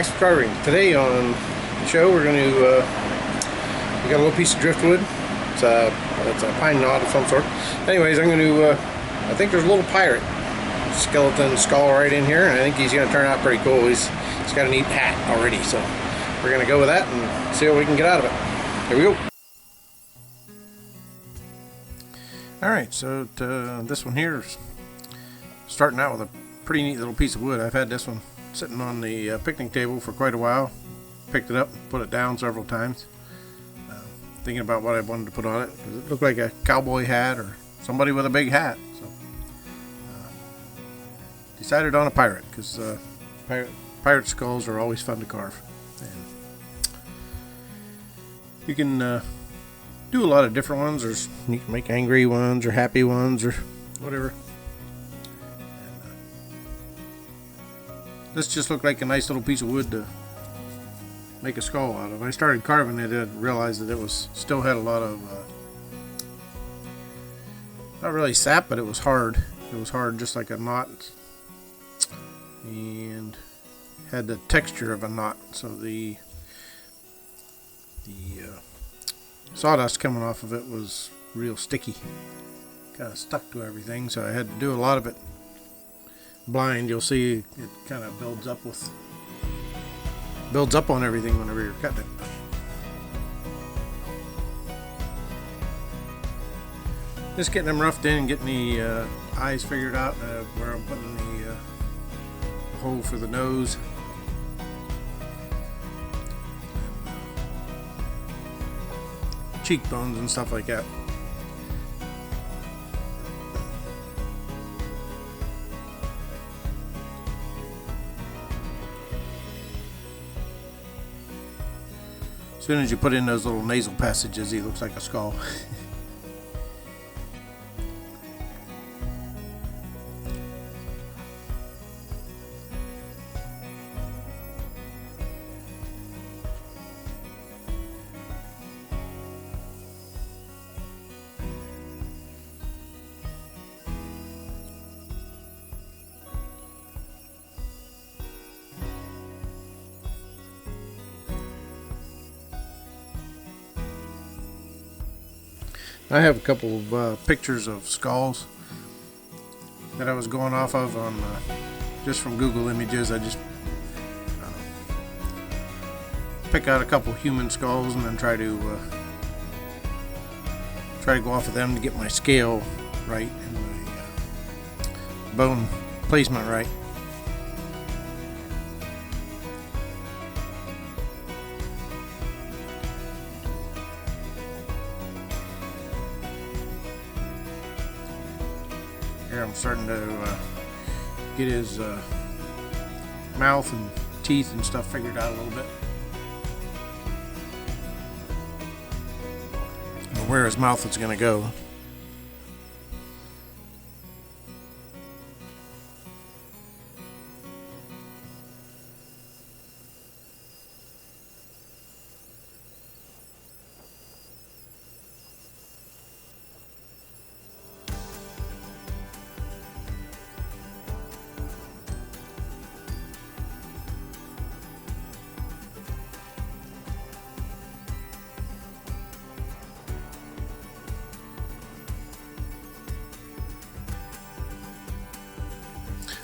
Max Carving. Today on the show we're going to we got a little piece of driftwood. It's a pine knot of some sort. Anyways, I'm going to I think there's a little pirate skeleton skull right in here, and I think he's going to turn out pretty cool. He's got a neat hat already, so we're going to go with that and see what we can get out of it. Here we go. Alright, so this one here is starting out with a pretty neat little piece of wood. I've had this one sitting on the picnic table for quite a while. Picked it up, put it down several times, thinking about what I wanted to put on it. It looked like a cowboy hat or somebody with a big hat. So decided on a pirate, because pirate skulls are always fun to carve. And you can do a lot of different ones. You can make angry ones or happy ones or whatever. This just looked like a nice little piece of wood to make a skull out of. I started carving it and realized that it still had a lot of not really sap, but it was hard. It was hard, just like a knot, and had the texture of a knot. So the sawdust coming off of it was real sticky, kind of stuck to everything. So I had to do a lot of it blind. You'll see it kind of builds up on everything whenever you're cutting it. Just getting them roughed in and getting the eyes figured out, where I'm putting the hole for the nose. Cheekbones and stuff like that. As soon as you put in those little nasal passages, he looks like a skull. I have a couple of pictures of skulls that I was going off of on just from Google Images. I just pick out a couple human skulls and then try to go off of them to get my scale right and my bone placement right. Here I'm starting to get his mouth and teeth and stuff figured out a little bit. And where his mouth is going to go.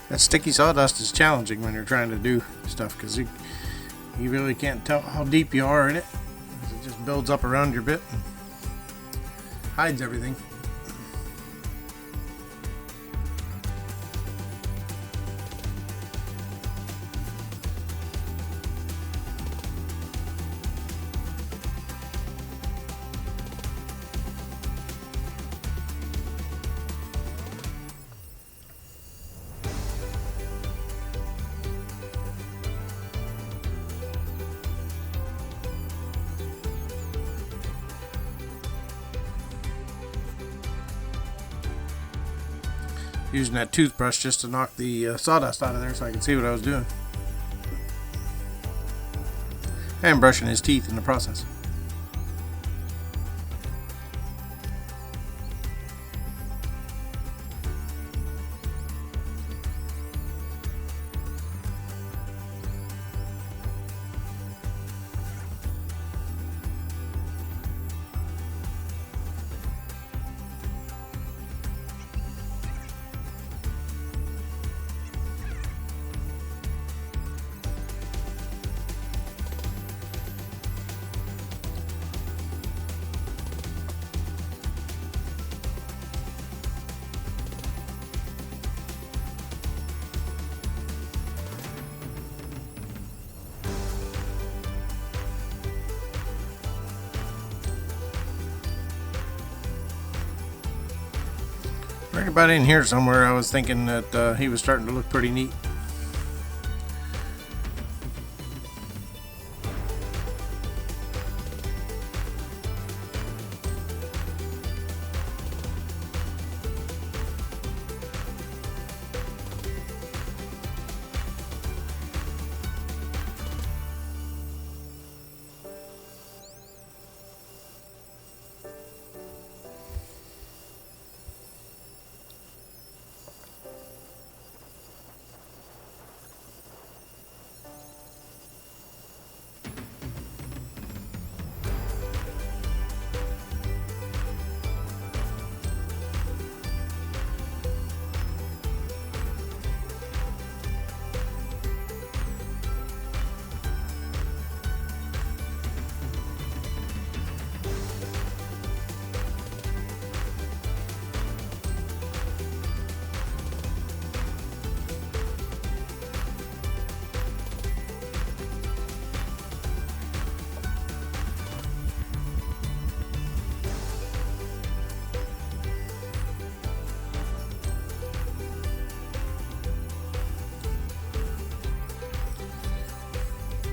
That sticky sawdust is challenging when you're trying to do stuff, because you really can't tell how deep you are in it. It just builds up around your bit and hides everything. Using that toothbrush just to knock the sawdust out of there so I can see what I was doing. And brushing his teeth in the process. Right about in here somewhere, I was thinking that he was starting to look pretty neat.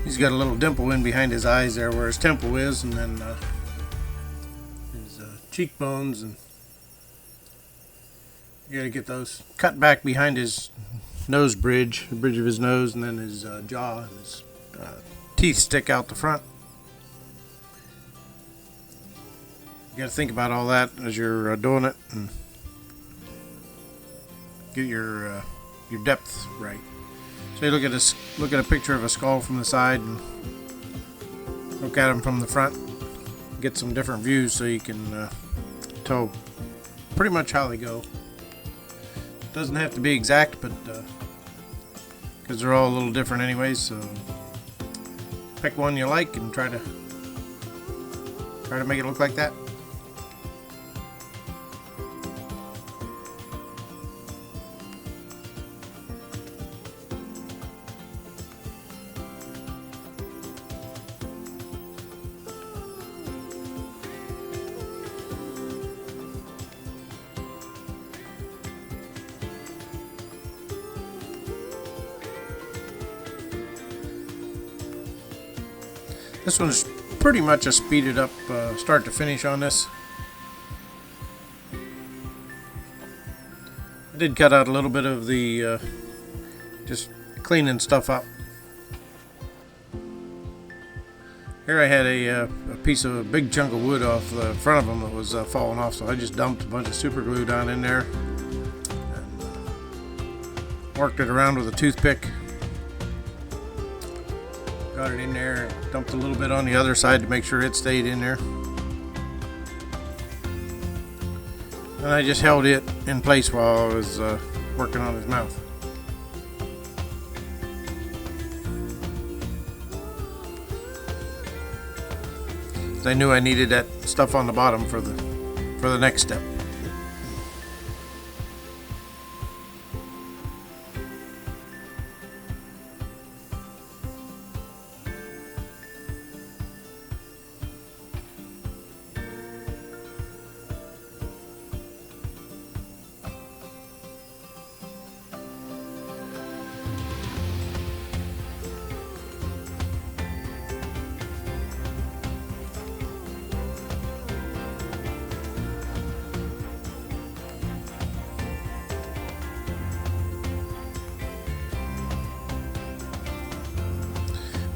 He's got a little dimple in behind his eyes there where his temple is, and then his cheekbones, and you gotta get those cut back behind his nose bridge, the bridge of his nose, and then his jaw and his teeth stick out the front. You gotta think about all that as you're doing it, and get your depth right. So you look at a picture of a skull from the side and look at him from the front. Get some different views so you can tell pretty much how they go. Doesn't have to be exact, but because they're all a little different anyways. So pick one you like and try to make it look like that. This one's pretty much a speeded up start to finish on this. I did cut out a little bit of the just cleaning stuff up. Here I had a piece of a big chunk of wood off the front of them that was falling off, so I just dumped a bunch of super glue down in there and worked it around with a toothpick. Got it in there, dumped a little bit on the other side to make sure it stayed in there. And I just held it in place while I was working on his mouth. I knew I needed that stuff on the bottom for the next step.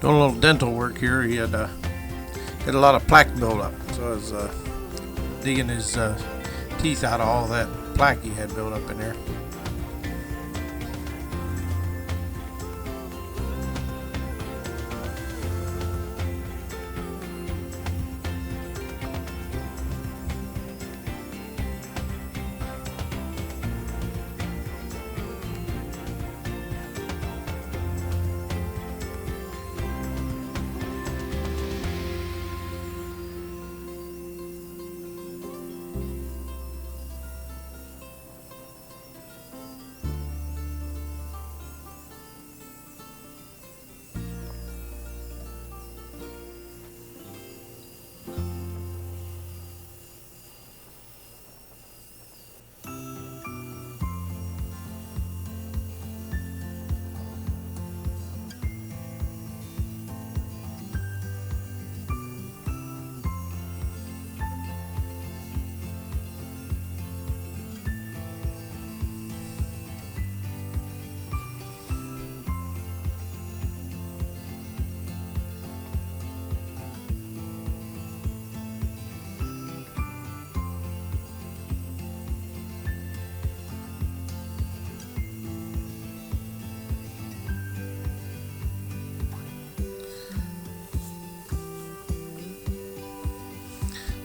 Doing a little dental work here. He had a lot of plaque buildup, so I was digging his teeth out of all that plaque he had built up in there.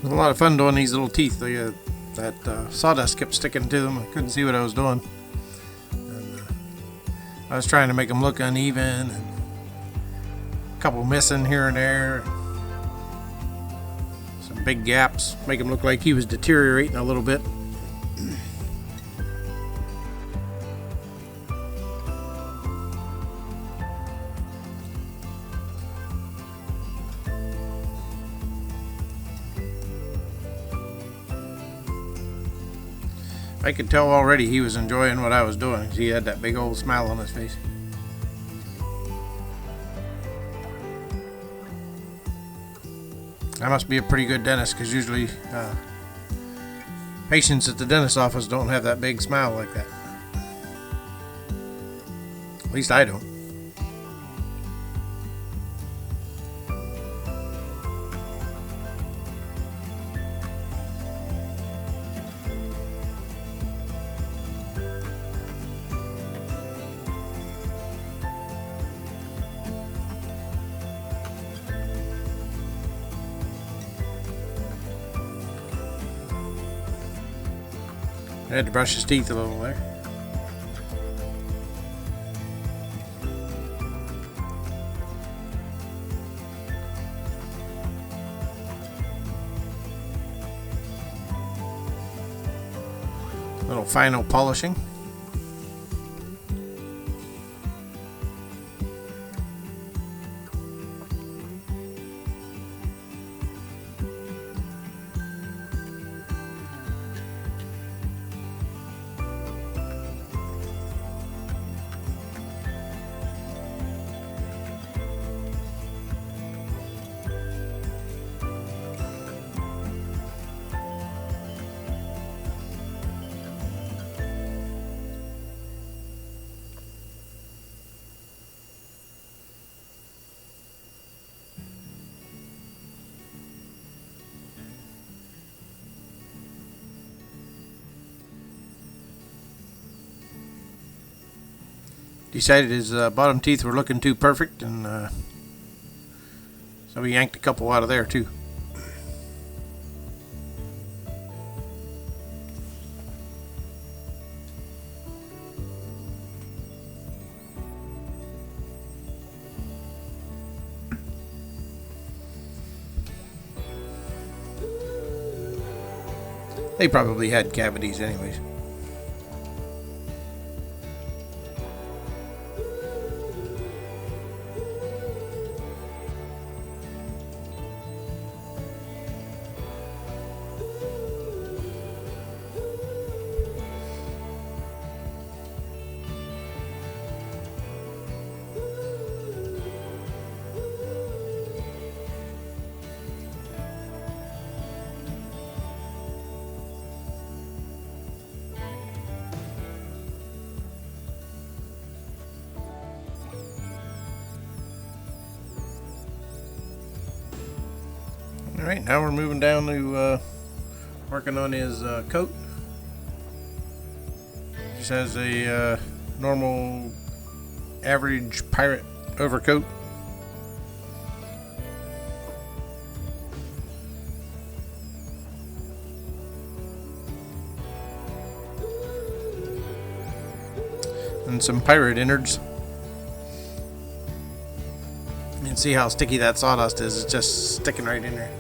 was a lot of fun doing these little teeth. That sawdust kept sticking to them. I couldn't see what I was doing. And, I was trying to make them look uneven, and a couple missing here and there. Some big gaps, make him look like he was deteriorating a little bit. I could tell already he was enjoying what I was doing. He had that big old smile on his face. I must be a pretty good dentist, because usually patients at the dentist's office don't have that big smile like that. At least I don't. I had to brush his teeth a little there. A little final polishing. Decided his bottom teeth were looking too perfect, and so we yanked a couple out of there too. They probably had cavities anyways. Alright, now we're moving down to working on his coat. Just has a normal average pirate overcoat. And some pirate innards. You can see how sticky that sawdust is. It's just sticking right in there.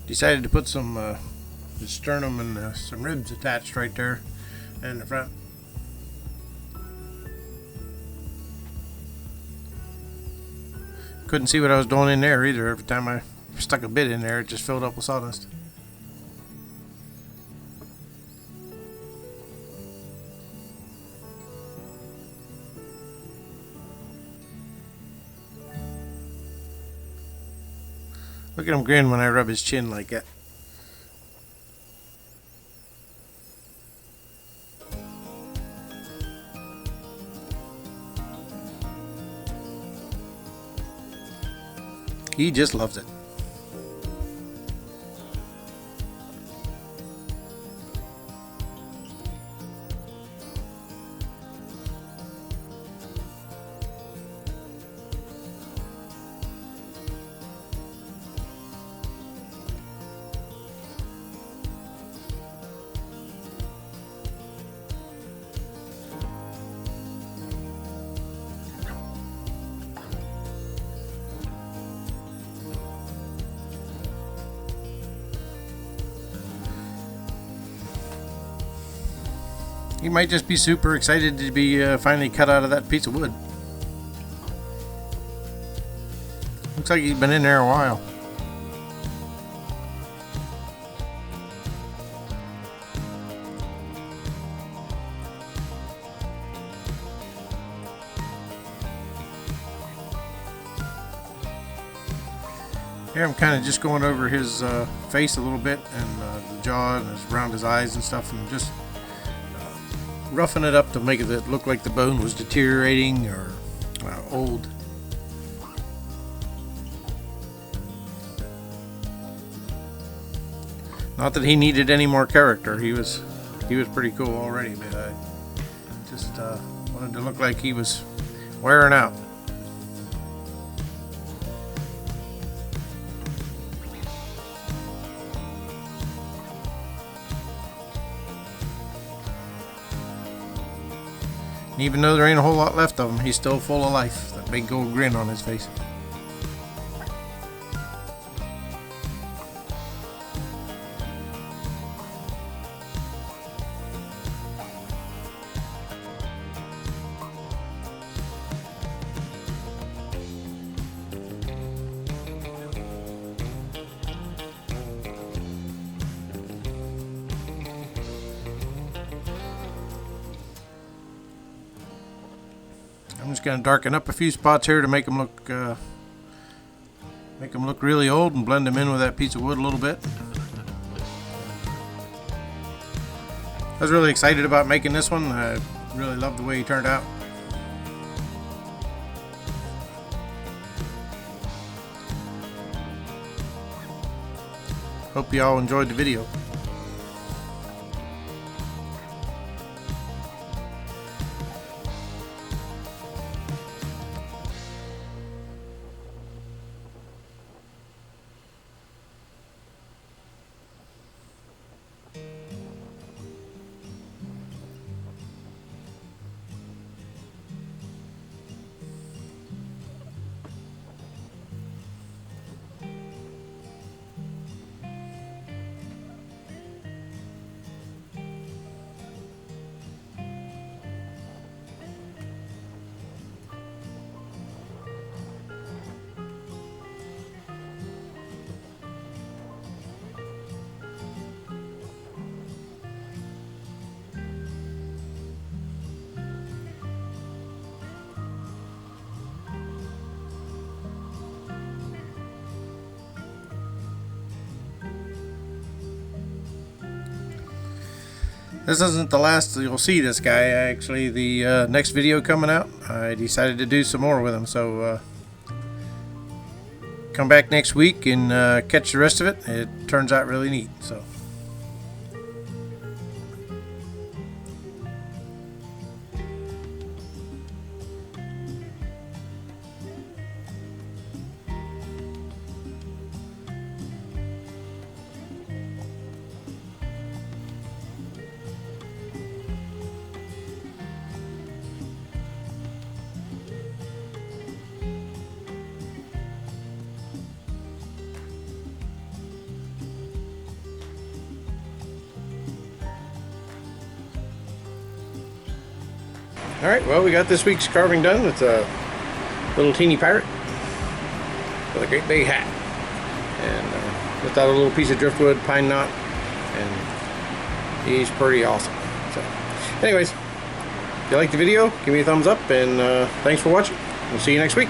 Decided to put some his sternum and some ribs attached right there in the front. Couldn't see what I was doing in there either. Every time I stuck a bit in there, it just filled up with sawdust. Look at him grin when I rub his chin like that. He just loves it. He might just be super excited to be finally cut out of that piece of wood. Looks like he's been in there a while. Here I'm kind of just going over his face a little bit, and the jaw and around his eyes and stuff, and just roughing it up to make it look like the bone was deteriorating or old. Not that he needed any more character. He was pretty cool already, but I just wanted to look like he was wearing out. Even though there ain't a whole lot left of him, he's still full of life. That big gold grin on his face. I'm just going to darken up a few spots here to make them look really old and blend them in with that piece of wood a little bit. I was really excited about making this one. I really loved the way he turned out. Hope you all enjoyed the video. This isn't the last you'll see this guy. Actually, the next video coming out, I decided to do some more with him. So come back next week and catch the rest of it. It turns out really neat. So. Alright, well, we got this week's carving done with a little teeny pirate with a great big hat. And without a little piece of driftwood, pine knot, and he's pretty awesome. So, anyways, if you like the video, give me a thumbs up, and thanks for watching. We'll see you next week.